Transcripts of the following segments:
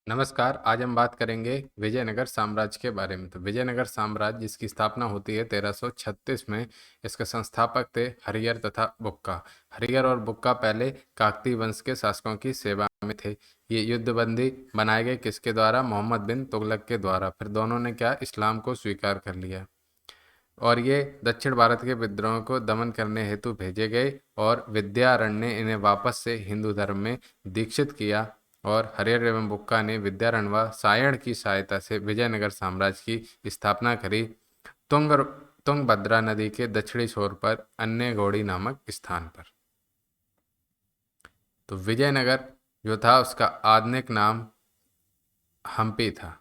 नमस्कार। आज हम बात करेंगे विजयनगर साम्राज्य के बारे में। तो विजयनगर साम्राज्य जिसकी स्थापना होती है 1336 में। इसके संस्थापक थे हरिहर तथा बुक्का। हरिहर और बुक्का पहले काकतीय वंश के शासकों की सेवा में थे। ये युद्धबंदी बनाए गए किसके द्वारा? मोहम्मद बिन तुगलक के द्वारा। फिर दोनों ने क्या? इस्लाम को स्वीकार कर लिया और ये दक्षिण भारत के विद्रोह को दमन करने हेतु भेजे गए और विद्यारण्य ने इन्हें वापस से हिंदू धर्म में दीक्षित किया। और हरिहर एवं बुक्का ने विद्यारण्य व सायण की सहायता से विजयनगर साम्राज्य की स्थापना करी। तुंग तुंगभद्रा नदी के दक्षिणी छोर पर अन्य नामक स्थान पर। तो विजयनगर जो था उसका आधुनिक नाम हम्पी था।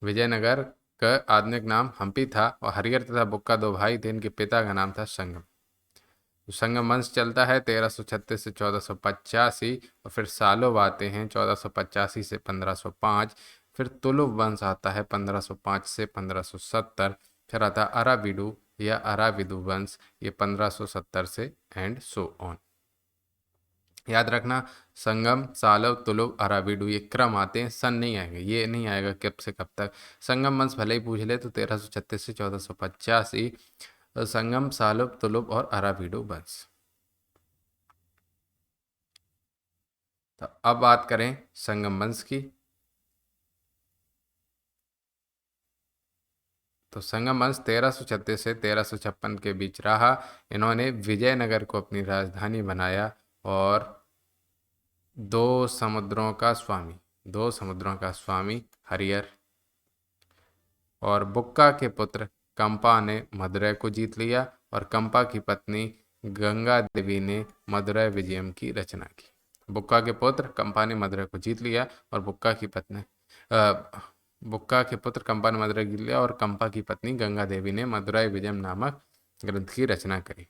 विजयनगर का आधुनिक नाम हम्पी था और हरिहर तथा बुक्का दो भाई थे। इनके पिता का नाम था संगम। तो संगम वंश चलता है 1336 से 1485 और फिर सालों आते हैं 1485 से 1505। फिर तुलुव वंश आता है 1505 से 1570। फिर आता है अराविडु या अराविदु वंश, ये 1570 से एंड सो ऑन। याद रखना, संगम, सालव, तुलुव, अराविडु ये क्रम आते हैं, सन नहीं आएगा। ये नहीं आएगा कब से कब तक। संगम वंश भले ही पूछ ले तो 1336 से 1485। संगम, सालव, तुलुव और अराविडु वंश। तो अब बात करें संगम वंश की। तो संगम वंश 1336 से 1356 के बीच रहा। इन्होंने विजयनगर को अपनी राजधानी बनाया और दो समुद्रों का स्वामी हरिहर और बुक्का के पुत्र कंपा ने मदुरै को जीत लिया और कंपा की पत्नी गंगा देवी ने मदुरै विजयम की रचना की। बुक्का के पुत्र कंपा ने मदुरै को जीत लिया और बुक्का के पुत्र कंपा ने मदुरै जीत लिया और कंपा की पत्नी गंगा देवी ने मदुरै विजयम नामक ग्रंथ की रचना करी।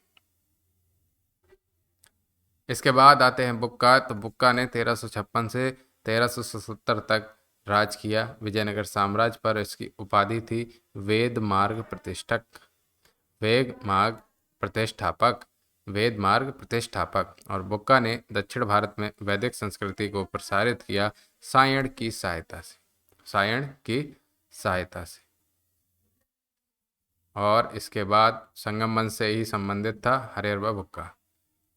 इसके बाद आते हैं बुक्का। तो बुक्का ने 1356 से 1377 तक राज किया विजयनगर साम्राज्य पर। इसकी उपाधि थी वेद मार्ग प्रतिष्ठापक। और बुक्का ने दक्षिण भारत में वैदिक संस्कृति को प्रसारित किया सायण की सहायता से। और इसके बाद संगम वंश से ही संबंधित था हरिहर व बुक्का।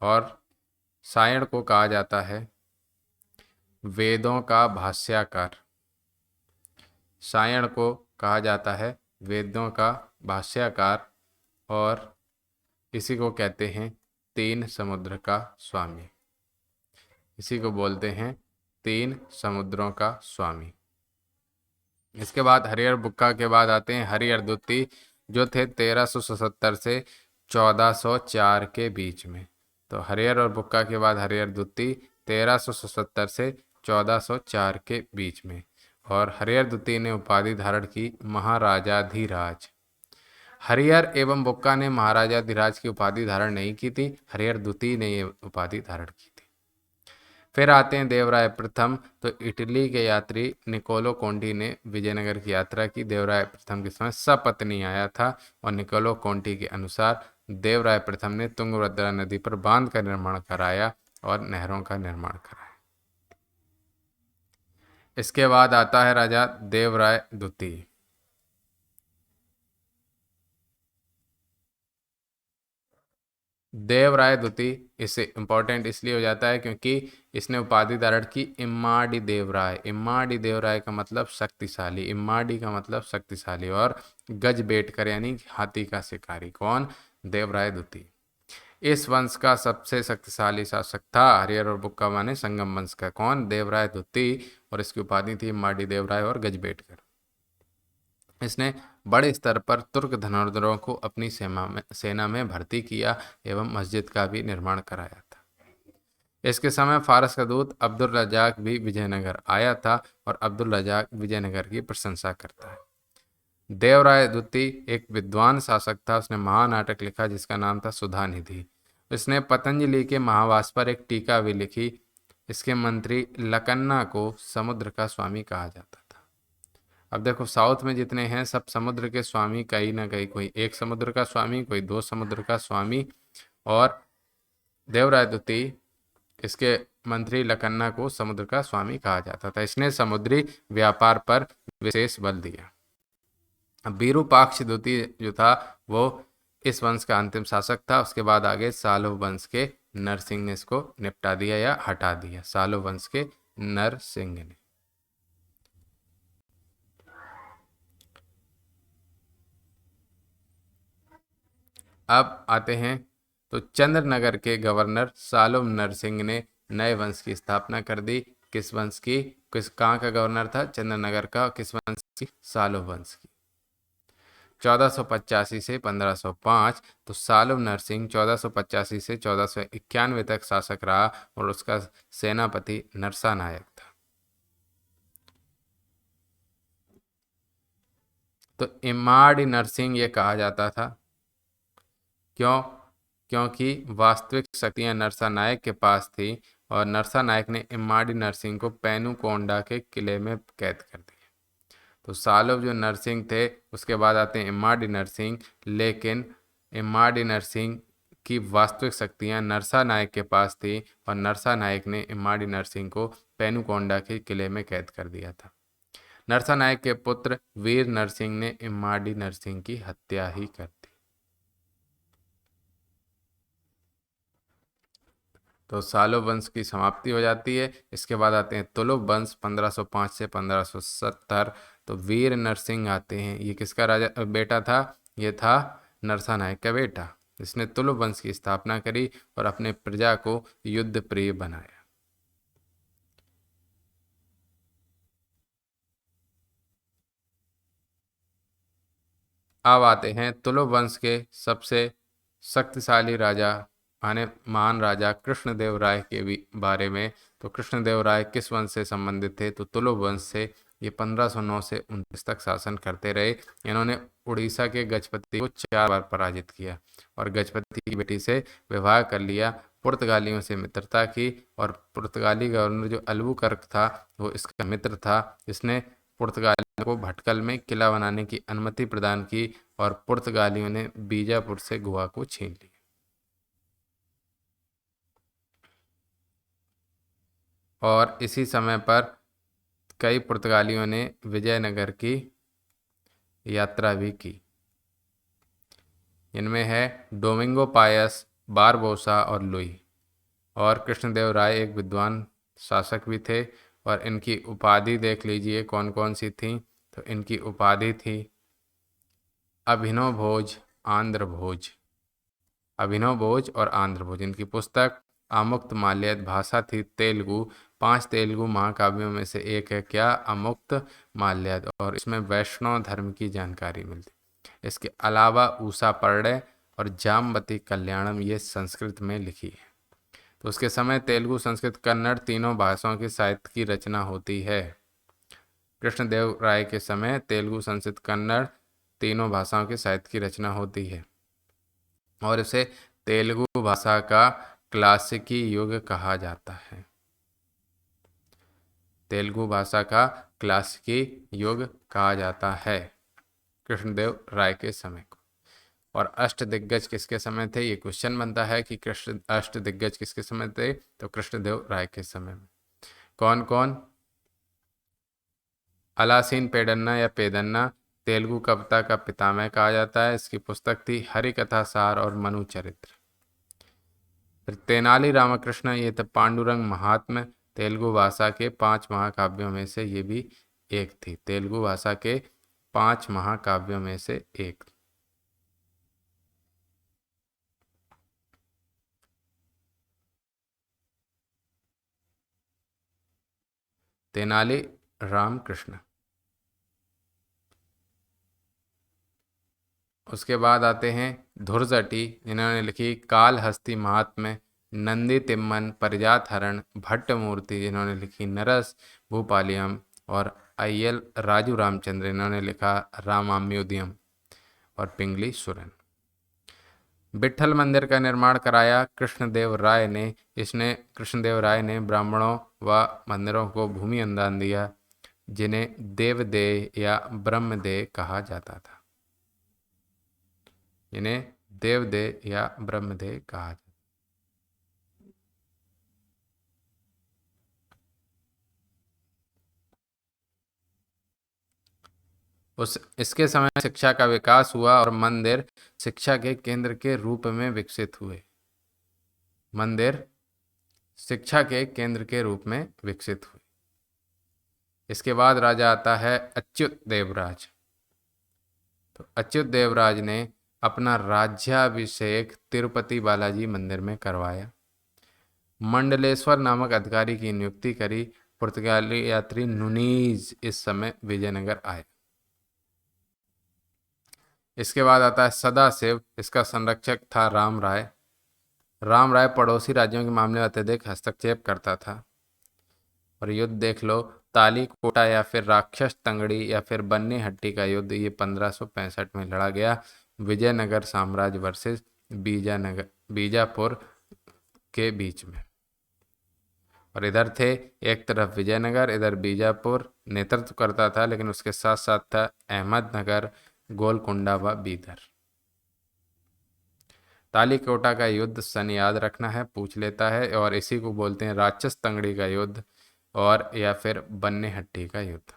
और सायण को कहा जाता है वेदों का भाष्यकार। सायण को कहा जाता है वेदों का भाष्यकार और इसी को कहते हैं तीन समुद्र का स्वामी। इसी को बोलते हैं तीन समुद्रों का स्वामी। इसके बाद हरिहर बुक्का के बाद आते हैं हरिहर द्वितीय, जो थे 1377 से 1404 के बीच में। तो हरिहर और बुक्का के बाद हरिहर द्वितीय 1377 से 1404 के बीच में। और हरिहर द्वितीय ने उपाधि धारण की महाराजाधिराज। हरिहर एवं बुक्का ने महाराजाधिराज की उपाधि धारण नहीं की थी, हरिहर द्वितीय ने ये उपाधि धारण की थी। फिर आते हैं देवराय प्रथम। तो इटली के यात्री निकोलो कोंटी ने विजयनगर की यात्रा की। देवराय प्रथम के समय सपत्नी आया था और निकोलो कोंटी के अनुसार देवराय प्रथम ने तुंगभद्रा नदी पर बांध का निर्माण कराया और नहरों का निर्माण कराया। इसके बाद आता है राजा देवराय द्वितीय। देवराय द्वितीय इससे इंपॉर्टेंट इसलिए हो जाता है क्योंकि इसने उपाधि धारण की इम्माडी देवराय। इम्माडी देवराय का मतलब शक्तिशाली, इम्माडी का मतलब शक्तिशाली और गजबेटकर यानी हाथी का शिकारी। कौन? देवराय द्वितीय। इस वंश का सबसे शक्तिशाली शासक था हरिहर और बुक्का माने संगम वंश का। कौन? देवराय द्वितीय। और इसकी उपाधि थी इम्माडी देवराय और गजबेटकर। इसने बड़े स्तर पर तुर्क धनुर्धरों को अपनी सेना में भर्ती किया एवं मस्जिद का भी निर्माण कराया था। इसके समय फारस का दूत अब्दुल रजाक भी विजयनगर आया था और अब्दुल रजाक विजयनगर की प्रशंसा करता है। देवराय द्वितीय एक विद्वान शासक था। उसने महानाटक लिखा जिसका नाम था सुधा निधि। इसने पतंजलि के महावास पर एक टीका भी लिखी। इसके मंत्री लकन्ना को समुद्र का स्वामी कहा जाता था। अब देखो, साउथ में जितने हैं सब समुद्र के स्वामी कहीं ना कहीं, कोई एक समुद्र का स्वामी, कोई दो समुद्र का स्वामी। और देवराय द्वितीय इसके मंत्री लकन्ना को समुद्र का स्वामी कहा जाता था। इसने समुद्री व्यापार पर विशेष बल दिया। अब विरूपाक्ष द्वितीय जो था वो इस वंश का अंतिम शासक था। उसके बाद आगे सालो वंश के नरसिंह ने इसको निपटा दिया या हटा दिया। सालो वंश के नरसिंह ने। अब आते हैं तो चंद्रनगर के गवर्नर सालोम नरसिंह ने नए वंश की स्थापना कर दी। किस वंश की? कहाँ का गवर्नर था? चंद्रनगर का। किस वंश की? सालो वंश की। 1485 से 1505। तो सालोम नरसिंह 1485 से 1491 तक शासक रहा और उसका सेनापति नरसा नायक था। तो इमाड़ी नरसिंह ये कहा जाता था। क्यों? क्योंकि वास्तविक शक्तियां नरसा नायक के पास थी और नरसा नायक ने इमाड़ी नरसिंह को पेनुकोंडा के किले में कैद कर दिया। तो सालों जो नरसिंह थे उसके बाद आते हैं इमाड़ी नरसिंह, लेकिन इमाड़ी नरसिंह की वास्तविक शक्तियां नरसा नायक के पास थी और नरसा नायक ने इमाड़ी नरसिंह को पेनुकोंडा के किले में कैद कर दिया था। नरसा नायक के पुत्र वीर नरसिंह ने इमाड़ी नरसिंह की हत्या ही कर दी। तो सालो वंश की समाप्ति हो जाती है। इसके बाद आते हैं तुलुप वंश 1505 से 1570। तो वीर नरसिंह आते हैं। ये किसका राजा बेटा था? ये था नरसा नायक का बेटा। इसने तुलुप वंश की स्थापना करी और अपने प्रजा को युद्ध प्रिय बनाया। अब आते हैं तुलुप वंश के सबसे शक्तिशाली राजा आने महान राजा कृष्णदेव राय के भी बारे में। तो कृष्णदेव राय किस वंश से संबंधित थे? तो तुलुप वंश से। ये 1509 से 19 तक शासन करते रहे। इन्होंने उड़ीसा के गजपति को 4 बार पराजित किया और गजपति की बेटी से विवाह कर लिया। पुर्तगालियों से मित्रता की और पुर्तगाली गवर्नर जो अल्बुकर्क था वो इसका मित्र था। इसने पुर्तगालियों को भटकल में किला बनाने की अनुमति प्रदान की और पुर्तगालियों ने बीजापुर से गोवा को छीन लिया। और इसी समय पर कई पुर्तगालियों ने विजयनगर की यात्रा भी की। इनमें है डोमिंगो पायस, बारबोसा और लुई। और कृष्णदेव राय एक विद्वान शासक भी थे और इनकी उपाधि देख लीजिए कौन कौन सी थी। तो इनकी उपाधि थी अभिनव भोज, आंध्र भोज। अभिनव भोज और आंध्र भोज। इनकी पुस्तक अमुक्त माल्यद। भाषा थी तेलुगु। 5 तेलुगु महाकाव्यों में से एक है क्या? अमुक्त माल्यद। और इसमें वैष्णव धर्म की जानकारी मिलती। इसके अलावा ऊषा पर्णे और जामवती कल्याणम ये संस्कृत में लिखी है। तो उसके समय तेलुगु, संस्कृत, कन्नड़ तीनों भाषाओं के साहित्य की रचना होती है। कृष्णदेव राय के समय तेलुगु, संस्कृत, कन्नड़ तीनों भाषाओं के साहित्य की रचना होती है और इसे तेलुगु भाषा का क्लासिकी युग कहा जाता है। तेलुगु भाषा का क्लासिकी युग कहा जाता है कृष्णदेव राय के समय को। और अष्टदिग्गज किसके समय थे? ये क्वेश्चन बनता है कि कृष्ण अष्टदिग्गज किसके समय थे? तो कृष्णदेव राय के समय में। कौन कौन? अलासीन पेडन्ना या पेदन्ना तेलुगु कविता का पितामह कहा जाता है। इसकी पुस्तक थी हरिकथा सार और मनु चरित्र। फिर तेनाली रामकृष्ण, ये तो पांडुरंग महात्म्य। तेलुगु भाषा के 5 महाकाव्यों में से ये भी एक थी। तेलुगु भाषा के 5 महाकाव्यों में से एक। तेनाली रामकृष्ण। उसके बाद आते हैं धुर्जटी, जिन्होंने लिखी कालहस्ती महात्म्य। नंदी तिम्मन, परिजात हरण, भट्ट मूर्ति, जिन्होंने लिखी नरस भूपालियम। और अय्यल राजू रामचंद्र, इन्होंने लिखा रामाम्युदयम। और पिंगली सुरन। विट्ठल मंदिर का निर्माण कराया कृष्णदेव राय ने। इसने कृष्णदेव राय ने ब्राह्मणों व मंदिरों को भूमि अनुदान दिया, जिन्हें देवदेह या ब्रह्मदेह कहा जाता था। इन्हें देवदेह या ब्रह्मदेह कहा जाता। उस इसके समय शिक्षा का विकास हुआ और मंदिर शिक्षा के केंद्र के रूप में विकसित हुए। मंदिर शिक्षा के केंद्र के रूप में विकसित हुए। इसके बाद राजा आता है अच्युत देवराज। तो अच्युत देवराज ने अपना राज्याभिषेक तिरुपति बालाजी मंदिर में करवाया। मंडलेश्वर नामक अधिकारी की नियुक्ति करी। पुर्तगाली यात्री नुनीज इस समय विजयनगर आए। इसके बाद आता है सदाशिव। इसका संरक्षक था राम राय। राम राय पड़ोसी राज्यों के मामले में अत्यधिक हस्तक्षेप करता था। और युद्ध देख लो, ताली कोटा या फिर राक्षस तंगड़ी या फिर बन्नी हट्टी का युद्ध, ये 1565 में लड़ा गया। विजयनगर साम्राज्य वर्सेस बीजापुर के बीच में। और इधर थे, एक तरफ विजयनगर, इधर बीजापुर नेतृत्व करता था, लेकिन उसके साथ साथ था अहमदनगर, गोलकुंडा व बीदर। तालीकोटा का युद्ध सन याद रखना है, पूछ लेता है, और इसी को बोलते हैं राक्षस तंगड़ी का युद्ध और या फिर बन्ने हट्टी का युद्ध।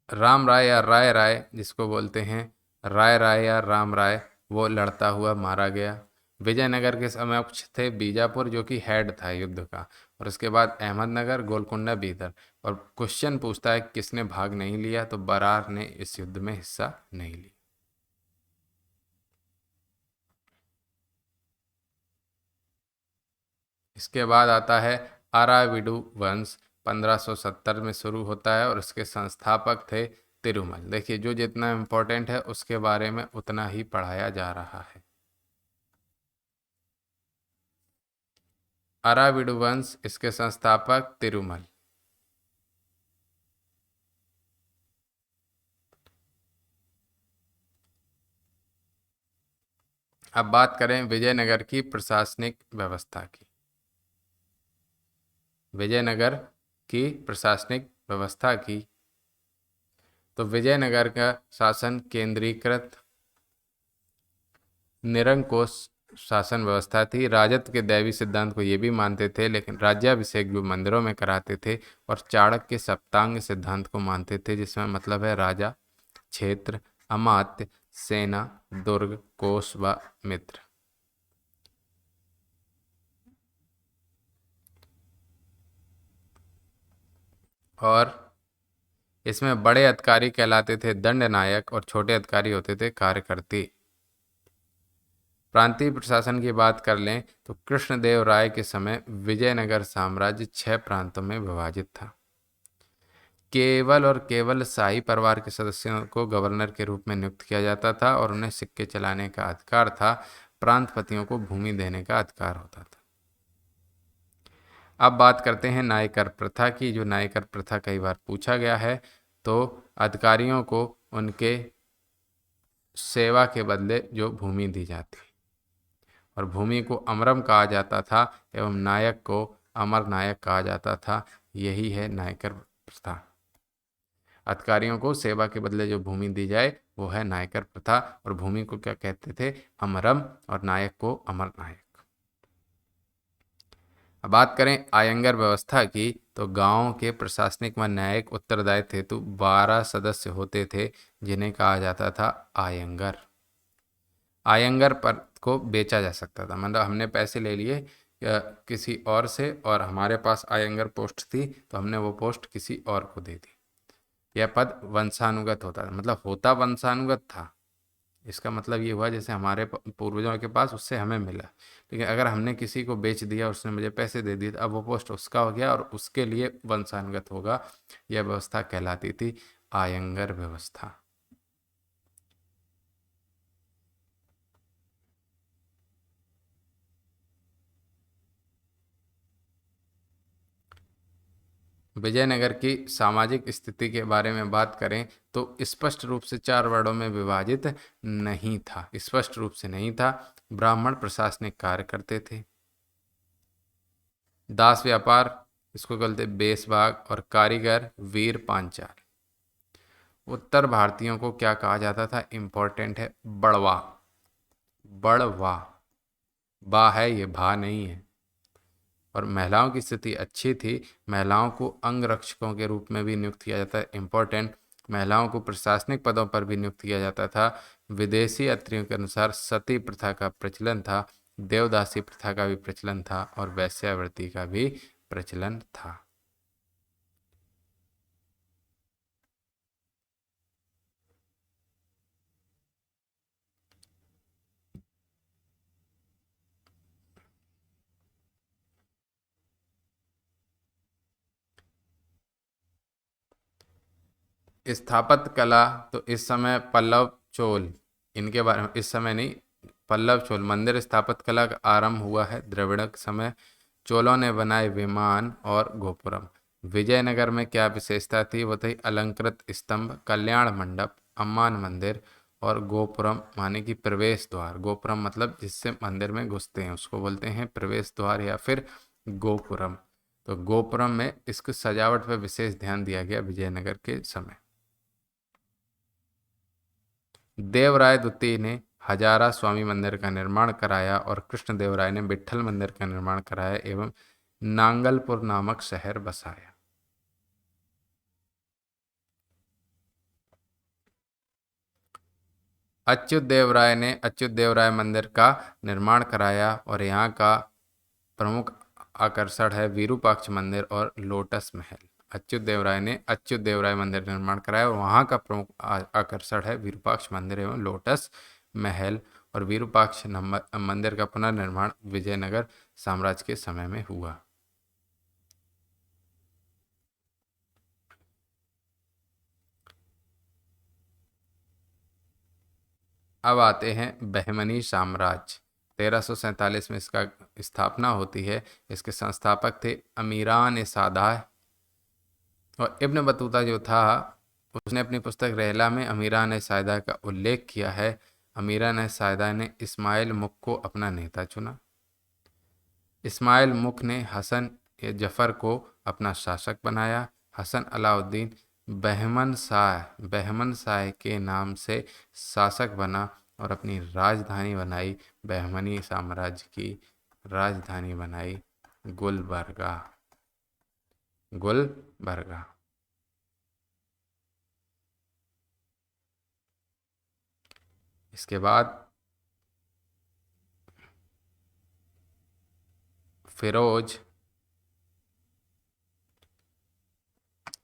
राम राय या राय राय, जिसको बोलते हैं राय राय या राम राय, वो लड़ता हुआ मारा गया। विजयनगर के समक्ष थे बीजापुर, जो कि हेड था युद्ध का, और उसके बाद अहमदनगर, गोलकुंडा, बीदर। और क्वेश्चन पूछता है किसने भाग नहीं लिया, तो बरार ने इस युद्ध में हिस्सा नहीं लिया। इसके बाद आता है अराविडु वंश। 1570 में शुरू होता है और उसके संस्थापक थे तिरुमल। देखिए, जो जितना इम्पोर्टेंट है उसके बारे में उतना ही पढ़ाया जा रहा है। अराविडु वंश, इसके संस्थापक तिरुमल। अब बात करें विजयनगर की प्रशासनिक व्यवस्था की। विजयनगर की प्रशासनिक व्यवस्था की, तो विजयनगर का शासन केंद्रीकृत निरंकुश शासन व्यवस्था थी। राजत्व के दैवी सिद्धांत को ये भी मानते थे, लेकिन राज्याभिषेक भी मंदिरों में कराते थे। और चाणक्य के सप्तांग सिद्धांत को मानते थे, जिसमें मतलब है राजा, क्षेत्र, अमात्य, सेना, दुर्ग, कोष व मित्र। और इसमें बड़े अधिकारी कहलाते थे दंड नायक और छोटे अधिकारी होते थे कार्यकर्ती। प्रांतीय प्रशासन की बात कर लें तो कृष्णदेव राय के समय विजयनगर साम्राज्य 6 प्रांतों में विभाजित था। केवल और केवल शाही परिवार के सदस्यों को गवर्नर के रूप में नियुक्त किया जाता था और उन्हें सिक्के चलाने का अधिकार था। प्रांतपतियों को भूमि देने का अधिकार होता था। अब बात करते हैं नायकर प्रथा की, जो नायकर प्रथा कई बार पूछा गया है। तो अधिकारियों को उनके सेवा के बदले जो भूमि दी जाती, और भूमि को अमरम कहा जाता था एवं नायक को अमर नायक कहा जाता था। यही है नायकर प्रथा। अधिकारियों को सेवा के बदले जो भूमि दी जाए वो है नायकर प्रथा। और भूमि को क्या कहते थे? अमरम, और नायक को अमर नायक। अब बात करें आयंगर व्यवस्था की, तो गांव के प्रशासनिक व न्यायिक उत्तरदायित्व हेतु 12 सदस्य होते थे, जिन्हें कहा जाता था आयंगर। आयंगर पद को बेचा जा सकता था, मतलब हमने पैसे ले लिए किसी और से और हमारे पास आयंगर पोस्ट थी, तो हमने वो पोस्ट किसी और को दे दी। यह पद वंशानुगत होता था, मतलब होता वंशानुगत था। इसका मतलब ये हुआ जैसे हमारे पूर्वजों के पास, उससे हमें मिला। लेकिन अगर हमने किसी को बेच दिया, उसने मुझे पैसे दे दिए, अब वो पोस्ट उसका हो गया और उसके लिए वंशानुगत होगा। यह व्यवस्था कहलाती थी आयंगर व्यवस्था। विजयनगर की सामाजिक स्थिति के बारे में बात करें तो स्पष्ट रूप से 4 वर्णों में विभाजित नहीं था। स्पष्ट रूप से नहीं था। ब्राह्मण प्रशासनिक कार्य करते थे, दास व्यापार, इसको कहते बेसबाग, और कारीगर वीर पांचाल। उत्तर भारतीयों को क्या कहा जाता था? इंपॉर्टेंट है, बड़वा। बड़वा, बा है ये, भा नहीं है। और महिलाओं की स्थिति अच्छी थी। महिलाओं को अंगरक्षकों के रूप में भी नियुक्त किया जाता है, इम्पोर्टेंट। महिलाओं को प्रशासनिक पदों पर भी नियुक्त किया जाता था। विदेशी यात्रियों के अनुसार सती प्रथा का प्रचलन था, देवदासी प्रथा का भी प्रचलन था और वेश्यावृत्ति का भी प्रचलन था। स्थापत्य कला, तो इस समय पल्लव चोल, इनके बारे में इस समय नहीं, पल्लव चोल मंदिर स्थापत्य कला का आरंभ हुआ है द्रविड़ समय। चोलों ने बनाए विमान और गोपुरम। विजयनगर में क्या विशेषता थी, वो थी अलंकृत स्तंभ, कल्याण मंडप, अम्मान मंदिर और गोपुरम माने कि प्रवेश द्वार। गोपुरम मतलब जिससे मंदिर में घुसते हैं उसको बोलते हैं प्रवेश द्वार या फिर गोपुरम। तो गोपुरम में इसकी सजावट पर विशेष ध्यान दिया गया विजयनगर के समय। देवराय द्वितीय ने हजारा स्वामी मंदिर का निर्माण कराया और कृष्णदेवराय ने विट्ठल मंदिर का निर्माण कराया एवं नांगलपुर नामक शहर बसाया। अच्युत देवराय ने अच्युत देवराय मंदिर का निर्माण कराया और यहाँ का प्रमुख आकर्षण है विरूपाक्ष मंदिर और लोटस महल। अच्युत देवराय ने अच्युत देवराय मंदिर निर्माण कराया और वहाँ का प्रमुख आकर्षण है विरूपाक्ष मंदिर एवं लोटस महल। और विरूपाक्ष मंदिर का पुनर्निर्माण विजयनगर साम्राज्य के समय में हुआ। अब आते हैं बहमनी साम्राज्य। 1347 में इसका स्थापना होती है। इसके संस्थापक थे अमीरान सादाह और इब्न बतूता जो था उसने अपनी पुस्तक रहला में अमीरान सादा का उल्लेख किया है। अमीरान सादा ने इस्माइल मुख को अपना नेता चुना। इस्माइल मुख ने हसन जफर को अपना शासक बनाया। हसन अलाउद्दीन बहमन शाह के नाम से शासक बना और अपनी राजधानी बनाई, बहमनी साम्राज्य की राजधानी बनाई गुलबर्गा। गुलबर्गा। इसके बाद फिरोज,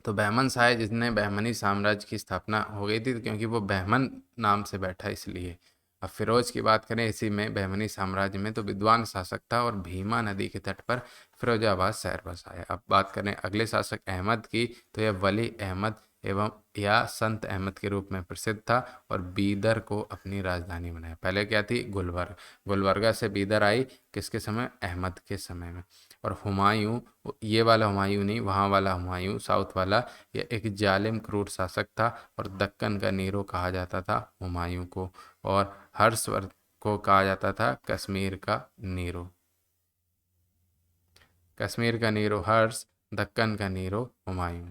तो बहमन शाह जिसने बहमनी साम्राज्य की स्थापना हो गई थी क्योंकि वो बहमन नाम से बैठा इसलिए। अब फिरोज की बात करें इसी में बहमनी साम्राज्य में, तो विद्वान शासक था और भीमा नदी के तट पर फिरोजाबाद शहर बसाया। अब बात करें अगले शासक अहमद की, तो यह वली अहमद एवं या संत अहमद के रूप में प्रसिद्ध था और बीदर को अपनी राजधानी बनाया। पहले क्या थी, गुलबर्ग। गुलबर्गा से बीदर आई किसके समय, अहमद के समय में। और हुमायूं, ये वाला हुमायूं नहीं, वहाँ वाला हुमायूं साउथ वाला, यह एक जालिम क्रूर शासक था और दक्कन का नीरो कहा जाता था हुमायूं को। और हर्षवर्धन को कहा जाता था कश्मीर का नीरो। कश्मीर का नीरो हर्ष, दक्कन का नीरो हुमायूं।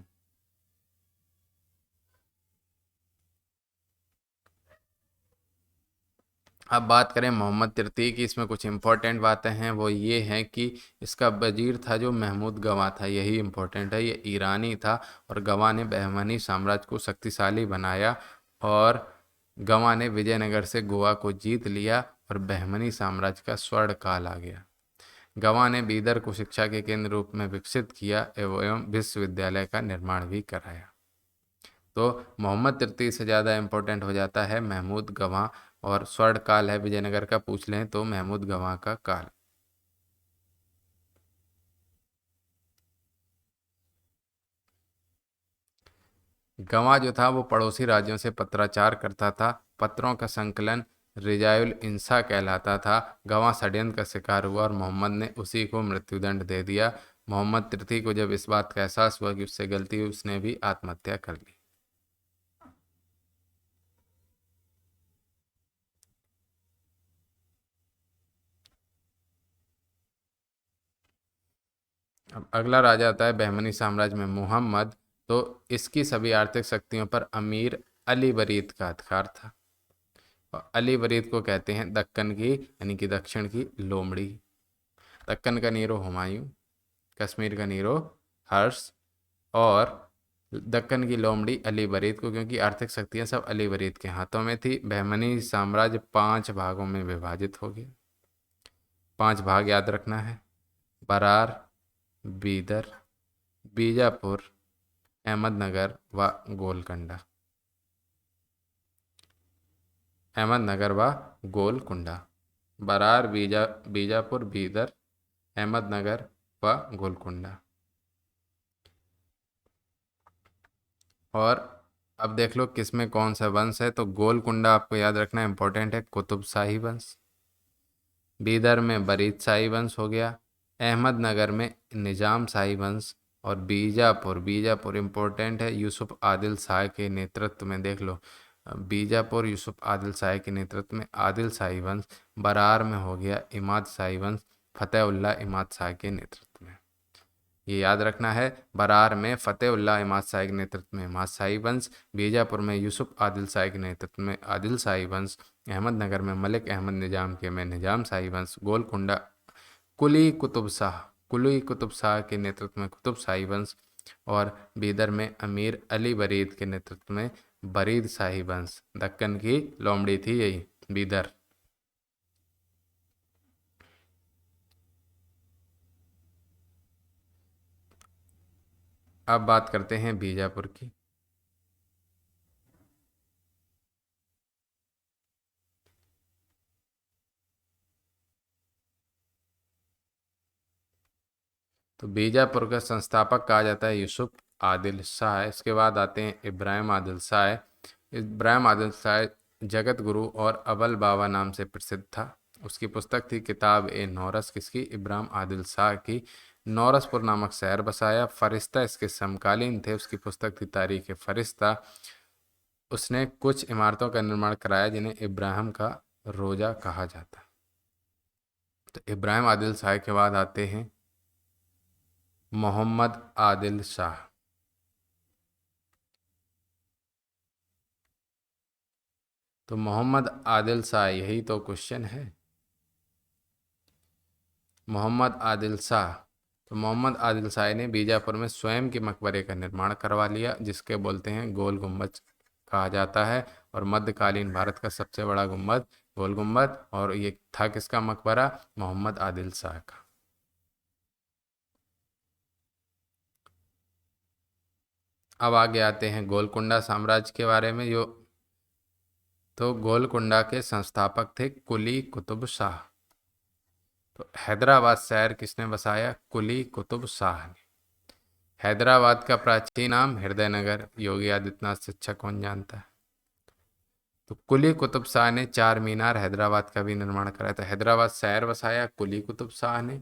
अब बात करें मोहम्मद तृतीय की, इसमें कुछ इंपॉर्टेंट बातें हैं। वो ये हैं कि इसका वजीर था जो महमूद गवा था, यही इंपॉर्टेंट है। ये ईरानी था और गवा ने बहमनी साम्राज्य को शक्तिशाली बनाया और गवा ने विजयनगर से गोवा को जीत लिया और बहमनी साम्राज्य का स्वर्ण काल आ गया। गवा ने बीदर को शिक्षा के केंद्र रूप में विकसित किया एवं विश्वविद्यालय का निर्माण भी कराया। तो मोहम्मद तृतीय से ज़्यादा इम्पोर्टेंट हो जाता है महमूद गवाह। और स्वर्ण काल है विजयनगर का पूछ लें तो महमूद गवाह का काल। गवाह जो था वो पड़ोसी राज्यों से पत्राचार करता था। पत्रों का संकलन रिजायुल इंसा कहलाता था। गवाह षड्यंत्र का शिकार हुआ और मोहम्मद ने उसी को मृत्युदंड दे दिया। मोहम्मद तृतीय को जब इस बात का एहसास हुआ कि उससे गलती हुई, उसने भी आत्महत्या कर ली। अब अगला राजा आता है बहमनी साम्राज्य में मुहम्मद। तो इसकी सभी आर्थिक शक्तियों पर अमीर अली बरीद का अधिकार था। और अली बरीद को कहते हैं दक्कन की यानी कि दक्षिण की लोमड़ी। दक्कन का नीरो हुमायूं। कश्मीर का नीरो हर्ष, और दक्कन की लोमड़ी अली बरीद को, क्योंकि आर्थिक शक्तियां सब अली बरीद के हाथों में थी। बहमनी साम्राज्य 5 भागों में विभाजित हो गया। 5 भाग याद रखना है: बरार, बीदर, बीजापुर, अहमदनगर व गोलकुंडा। अहमदनगर व गोलकुंडा। बरार, बीजापुर, बीदर, अहमदनगर व गोलकुंडा। और अब देख लो किसमें कौन सा वंश है। तो गोलकुंडा आपको याद रखना इंपॉर्टेंट है, कुतुब शाही वंश। बीदर में बरीद शाही वंश हो गया। अहमदनगर में निजाम शाही वंश। और बीजापुर इंपॉर्टेंट है, यूसुफ आदिल शाह के नेतृत्व में। देख लो, बीजापुर यूसुफ आदिल शाह के नेतृत्व में आदिल शाही वंश। बरार में हो गया इमाद शाही वंश, फतेहुल्लाह इमाद शाह के नेतृत्व में। ये याद रखना है, बरार में फतेहुल्लाह इमाद शाही के नेतृत्व में इमाद शाही वंश, बीजापुर में यूसुफ आदिल शाही के नेतृत्व में आदिल शाही वंश, अहमदनगर में मलिक अहमद निजाम के में निजाम शाही वंश, गोलकुंडा कुली कुतुब शाह के नेतृत्व में कुतुब शाही वंश, और बीदर में अमीर अली बरीद के नेतृत्व में बरीद शाही वंश। दक्कन की लोमड़ी थी यही बीदर। अब बात करते हैं बीजापुर की। तो बीजापुर का संस्थापक कहा जाता है यूसुफ आदिल शाह। इसके बाद आते हैं इब्राहिम आदिल शाह। इब्राहिम आदिल शाह जगत गुरु और अबल बाबा नाम से प्रसिद्ध था। उसकी पुस्तक थी किताब ए नौरस, किसकी? इब्राहिम आदिल शाह की। नौरसपुर नामक शहर बसाया। फरिश्ता इसके समकालीन थे। उसकी पुस्तक थी तारीख फरिश्ता। उसने कुछ इमारतों का निर्माण कराया जिन्हें इब्राहिम का रोजा कहा जाता। तो इब्राहिम आदिल शाह के बाद आते हैं मोहम्मद आदिल शाह। तो मोहम्मद आदिल शाह, यही तो क्वेश्चन है, मोहम्मद आदिल शाह। तो मोहम्मद आदिल शाह ने बीजापुर में स्वयं के मकबरे का निर्माण करवा लिया, जिसके बोलते हैं गोल गुम्बद कहा जाता है। और मध्यकालीन भारत का सबसे बड़ा गुम्बद गोल गुम्बद। और ये था किसका मकबरा? मोहम्मद आदिल शाह का। अब आगे आते हैं गोलकुंडा साम्राज्य के बारे में। जो तो गोलकुंडा के संस्थापक थे कुली कुतुब शाह। तो हैदराबाद शहर किसने बसाया? कुली कुतुब शाह ने। हैदराबाद का प्राचीन नाम हृदयनगर। योगी आदित्यनाथ से अच्छा कौन जानता है? तो कुली कुतुब शाह ने 4 मीनार हैदराबाद का भी निर्माण कराया था। हैदराबाद शहर बसाया कुली कुतुब शाह ने।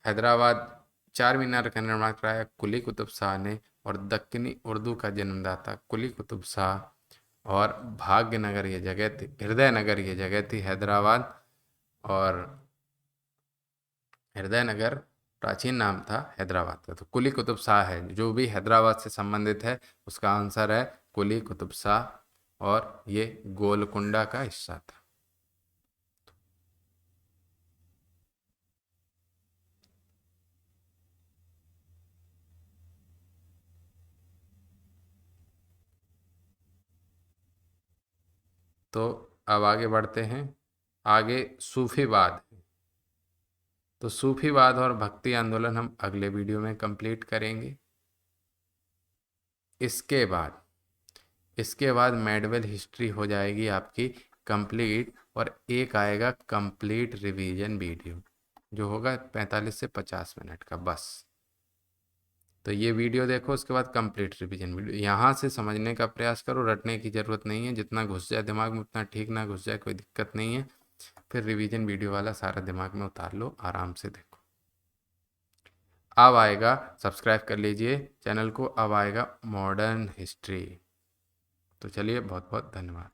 हैदराबाद 4 मीनार का निर्माण कराया कुली कुतुब शाह ने। और दक्कनी उर्दू का जन्मदाता कुली कुतुब शाह। और भाग्यनगर ये जगह थी, हृदयनगर ये जगह थी हैदराबाद। और हृदयनगर प्राचीन नाम था हैदराबाद का। तो कुली कुतुब शाह है, जो भी हैदराबाद से संबंधित है उसका आंसर है कुली कुतुब शाह। और ये गोलकुंडा का हिस्सा था। तो अब आगे बढ़ते हैं। आगे सूफीवाद। तो सूफीवाद और भक्ति आंदोलन हम अगले वीडियो में कंप्लीट करेंगे। इसके बाद मेडिवल हिस्ट्री हो जाएगी आपकी कंप्लीट। और एक आएगा कंप्लीट रिवीजन वीडियो, जो होगा 45 से 50 मिनट का बस। तो ये वीडियो देखो, उसके बाद कंप्लीट रिवीजन वीडियो। यहाँ से समझने का प्रयास करो, रटने की ज़रूरत नहीं है। जितना घुस जाए दिमाग में उतना ठीक, ना घुस जाए कोई दिक्कत नहीं है। फिर रिवीजन वीडियो वाला सारा दिमाग में उतार लो, आराम से देखो। अब आएगा, सब्सक्राइब कर लीजिए चैनल को, अब आएगा मॉडर्न हिस्ट्री। तो चलिए, बहुत बहुत धन्यवाद।